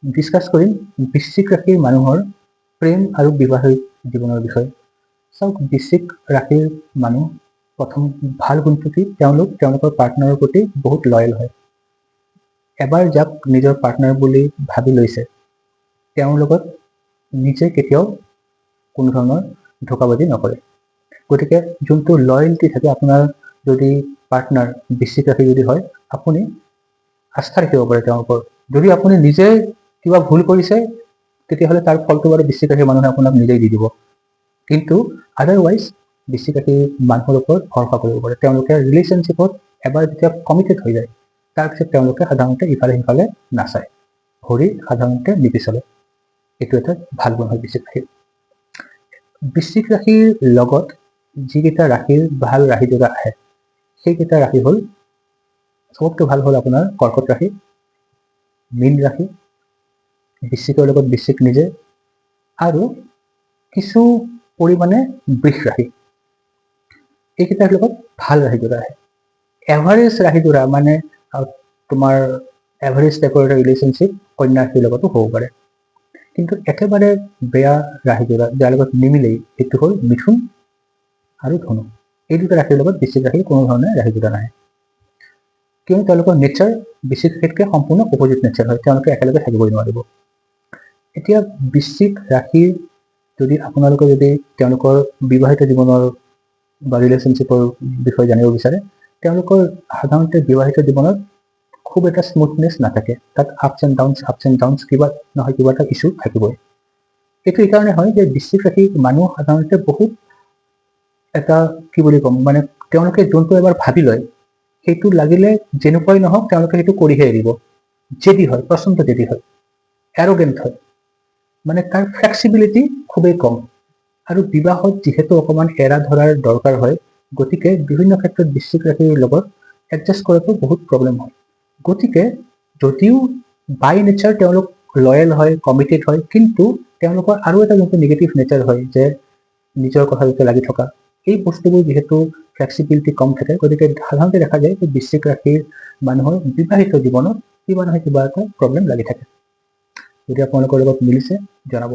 Discuss কৰিম বৃশ্চিক ৰাশিৰ মানুহৰ প্ৰেম আৰু বিবাহিত জীৱনৰ বিষয়ে। চাওক, বৃশ্চিক ৰাশিৰ মানুহ প্ৰথম ভাল গুণটো কি, তেওঁলোকৰ পাৰ্টনাৰৰ প্ৰতি বহুত লয়েল হয়। এবাৰ যাক নিজৰ পাৰ্টনাৰ বুলি ভাবি লৈছে, তেওঁৰ লগত নিজে কেতিয়াও কোনো ধৰণৰ ধোকাবাজি নকৰে। গতিকে যোনটো লয়েলটি থাকে, আপোনাৰ যদি পাৰ্টনাৰ বৃশ্চিক ৰাশি যদি হয়, আপুনি আস্থা ৰাখিব পাৰে তেওঁৰ ওপৰত। যদি আপুনি নিজে কিবা ভুল কৰিছে, তেতিয়াহ'লে তাৰ ফলটো বাৰু বৃশ্চিক ৰাশিৰ মানুহে আপোনাক নিজেই দি দিব। কিন্তু আদাৰৱাইজ বৃশ্চিক ৰাশিৰ মানুহৰ ওপৰত ভৰসা কৰিব পাৰে। তেওঁলোকে ৰিলেশ্যনশ্বিপত এবাৰ যেতিয়া কমিটেড হৈ যায়, তাৰপিছত তেওঁলোকে সাধাৰণতে ইফালে সিফালে নাচায়, ভৰি সাধাৰণতে নিপিছলে। এইটো এটা ভাল গুণ হয় বৃশ্চিক ৰাশিৰ। বৃশ্চিক ৰাশিৰ লগত যিকেইটা ৰাশিৰ ভাল ৰাশিযোৰা আহে, সেইকেইটা ৰাশি হ'ল, চবতকৈ ভাল হ'ল আপোনাৰ কৰ্কট ৰাশি, মীন ৰাশি, বৃশ্চিকৰ লগত বৃশ্চিক নিজে, আৰু কিছু পৰিমাণে বৃষ ৰাশি। এইকেইটাৰ লগত ভাল ৰাশিযোৰা আহে। এভাৰেজ ৰাশিযোৰা মানে তোমাৰ এভাৰেজ টাইপৰ এটা ৰিলেশ্যনশ্বিপ কন্যা ৰাশিৰ লগতো হ'ব পাৰে। কিন্তু একেবাৰে বেয়া ৰাশিযোৰা যাৰ লগত নিমিলেই, সেইটো হ'ল মিথুন আৰু ধনু। এই দুটা ৰাশিৰ লগত বৃশ্চিক ৰাশিৰ কোনো ধৰণে ৰাশিযোৰা নাহে, কিয়নো তেওঁলোকৰ নেচাৰ বৃশ্চিক ৰাশিতকৈ সম্পূৰ্ণ অপজিট নেচাৰ হয়। তেওঁলোকে একেলগে থাকিবই নোৱাৰিব। এতিয়া বৃশ্চিক ৰাশিৰ যদি আপোনালোকে যদি তেওঁলোকৰ বিবাহিত জীৱনৰ বা ৰিলেশ্যনশ্বিপৰ বিষয়ে জানিব বিচাৰে, তেওঁলোকৰ সাধাৰণতে বিবাহিত জীৱনত খুব এটা স্মুথনেছ নাথাকে। তাত আপছ এণ্ড ডাউনছ কিবা নহয় কিবা এটা ইছ্যু থাকিবই। এইটো এইকাৰণে হয় যে বৃশ্চিক ৰাশিৰ মানুহ সাধাৰণতে বহুত এটা কি বুলি ক'ম, মানে তেওঁলোকে যোনটো এবাৰ ভাবি লয়, সেইটো লাগিলে যেনেকুৱাই নহওক তেওঁলোকে সেইটো কৰিহে এৰিব। জেদি হয়, প্ৰচণ্ড জেদি হয়, এৰগেণ্ট হয়, মানে তাৰ ফ্লেক্সিবিলিটি খুবেই কম। আৰু বিবাহত যিহেতু অকণমান এৰা ধৰাৰ দৰকাৰ হয়, গতিকে বিভিন্ন ক্ষেত্ৰত বৃশ্চিক ৰাশিৰ লগত এডজাষ্ট কৰাটো বহুত প্ৰব্লেম হয়। গতিকে যদিও বাই নেচাৰ তেওঁলোক লয়েল হয়, কমিটেড হয়, কিন্তু তেওঁলোকৰ আৰু এটা যোনটো নিগেটিভ নেচাৰ হয়, যে নিজৰ কথাটোতে লাগি থকা, এই বস্তুবোৰ যিহেতু ফ্লেক্সিবিলিটি কম থাকে, গতিকে সাধাৰণতে দেখা যায় যে বৃশ্চিক ৰাশিৰ মানুহৰ বিবাহিত জীৱনত কিবা নহয় কিবা এটা প্ৰব্লেম লাগি থাকে। যদি আপোনালোকৰ লগত মিলিছে জনাব।